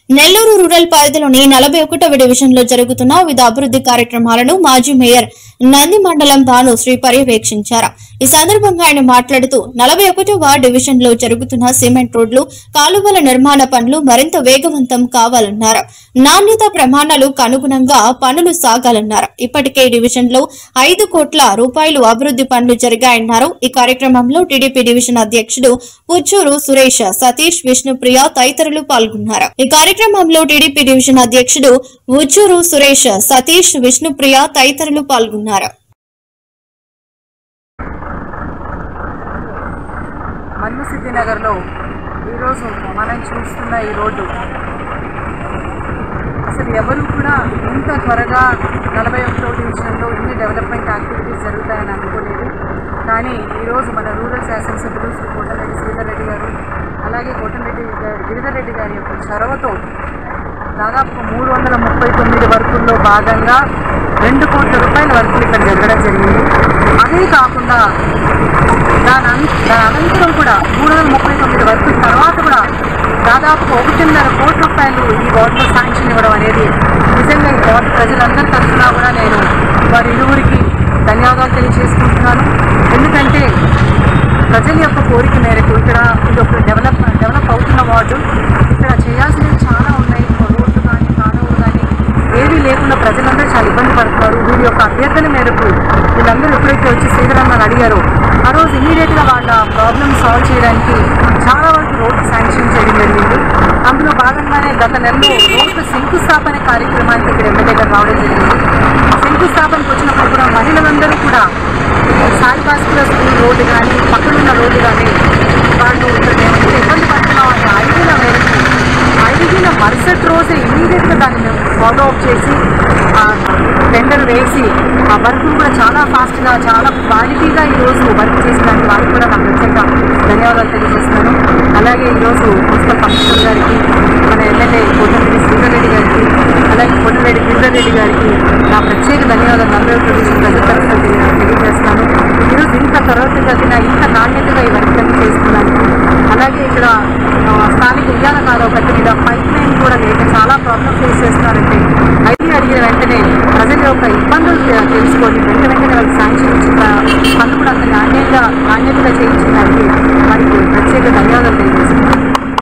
Nellore rural పరిధిలోని 41వ division లో జరుగుతున్న వివిధ అభివృద్ధి కార్యక్రమాలను మాజీ మేయర్ నంది మండలం భానుశ్రీ పర్యవేక్షించారు. ఈ సందర్భంగా ఆయన మాట్లాడుతూ 41వ డివిజన్ లో జరుగుతున్న సిమెంట్ రోడ్లు, కాలువల నిర్మాణ పనులు మరింత వేగవంతం కావాలన్నారు. నాణ్యత ప్రమాణాలకు అనుగుణంగా పనులు సాగాలన్నారు. ఇప్పటికే డివిజన్ లో 5 కోట్ల రూపాయలు అభివృద్ధి పనులు జరిగాయన్నారు. ఈ కార్యక్రమంలో టీడీపీ డివిజన్ అధ్యక్షుడు పుచ్చూరు సురేష్, సతీష్, విష్ణుప్రియ తదితరులు పాల్గొన్నారు. ఈ కార్యక్రమంలో టీడీపీ డివిజన్ అధ్యక్షుడు పుచ్చూరు సురేష్, సతీష్, విష్ణుప్రియ తదితరులు పాల్గొన్నారు. సిద్ధినగర్లో ఈరోజు మనం చూస్తున్న ఈ రోడ్డు అసలు ఎవరు కూడా ఇంత త్వరగా 41వ డివిజన్లో ఇన్ని డెవలప్మెంట్ యాక్టివిటీస్ జరుగుతాయని అనుకోలేదు. కానీ ఈరోజు మన రూరల్ శాసనసభ్యులు శ్రీ కోటమిరెడ్డి శ్రీధర్ రెడ్డి గారు, అలాగే కోటమిరెడ్డి గిరిధర్ రెడ్డి గారి యొక్క చొరవతో దాదాపు 339 వర్కుల్లో భాగంగా 2 కోట్ల రూపాయల వర్కులు ఇక్కడ జరగడం జరిగింది. అదే కాకుండా దాని అనంతరం కూడా 339 వర్కుల తర్వాత కూడా దాదాపు 1.5 కోట్ల రూపాయలు ఈ వార్డులో శాంక్షన్ ఇవ్వడం అనేది నిజంగా ఈ వార్డు ప్రజలందరి తరఫున కూడా నేను వారి ఇరువురికి ధన్యవాదాలు తెలియజేసుకుంటున్నాను. ఎందుకంటే ప్రజల యొక్క కోరిక మేరకు ఇక్కడ ఇది ఒక డెవలప్ అవుతున్న వార్డు. ఇక్కడ చేయాల్సినవి చాలా ఉన్నాయి. రోడ్లు కానీ కాలువలు కానీ ఏవీ లేకుండా ప్రజలందరూ చాలా ఇబ్బంది పడుతున్నారు. వీరి యొక్క అభ్యర్థన మేరకు వీళ్ళందరూ ఎప్పుడైతే వచ్చి శ్రీధరమ్మని అడిగారో ఆ రోజు ఇమీడియట్గా వాళ్ళ ప్రాబ్లమ్ సాల్వ్ చేయడానికి చాలా వరకు రోడ్డు శాంక్షన్ చేయడం జరిగింది. అందులో భాగంగానే గత నెలలో రోడ్డు శంకుస్థాపన కార్యక్రమానికి ఇక్కడ ఎమ్మెల్యే గారు రావడం జరిగింది. శంకుస్థాపనకు వచ్చినప్పుడు కూడా మహిళలందరూ కూడా సాయి భాస్కర్ స్కూల్ రోడ్డు కానీ పక్కనున్న రోడ్డు కానీ వాళ్ళు ఇక్కడ ఇబ్బంది పడుతున్నామని అడిగిన మరుసటి రోజే ఇమీడియట్గా దాన్ని మేము ఫాలో అప్ చేసి టెండర్ వేసి ఆ వర్క్ కూడా చాలా ఫాస్ట్గా చాలా క్వాలిటీగా ఈరోజు వర్క్ చేసినట్టు వారికి కూడా నాకు ప్రత్యేక ధన్యవాదాలు తెలియజేస్తున్నాను. అలాగే ఈరోజు మున్సిపల్ కమిషనర్ గారికి, మన ఎమ్మెల్యే కోటమిరెడ్డి శ్రీధర్ రెడ్డి గారికి, అలాగే కోటమిరెడ్డి గిరిధర్ రెడ్డి గారికి నా ప్రత్యేక ధన్యవాదాలు 41వ డివిజన్ ప్రజల తరఫున తెలియజేస్తున్నాను. ఈరోజు ఇంత త్వరితగతిన ఇంత నాణ్యతగా ఈ వర్క్లన్నీ చేస్తున్నాను. అలాగే ఇక్కడ స్థానిక ఉద్యాన కాలువ కట్ట మీద పైప్ లైన్ కూడా లేక చాలా ప్రాబ్లమ్ ఫేస్ చేస్తున్నారంటే అడిగిన వెంటనే ప్రజల యొక్క ఇబ్బందులు తెలుసుకొని వెంటనే వాళ్ళకి శాంక్షన్ ఇచ్చిన పనులు కూడా అంత నాణ్యతగా చేయించడానికి వారికి ప్రత్యేక ధన్యవాదాలు తెలియజేస్తున్నాను.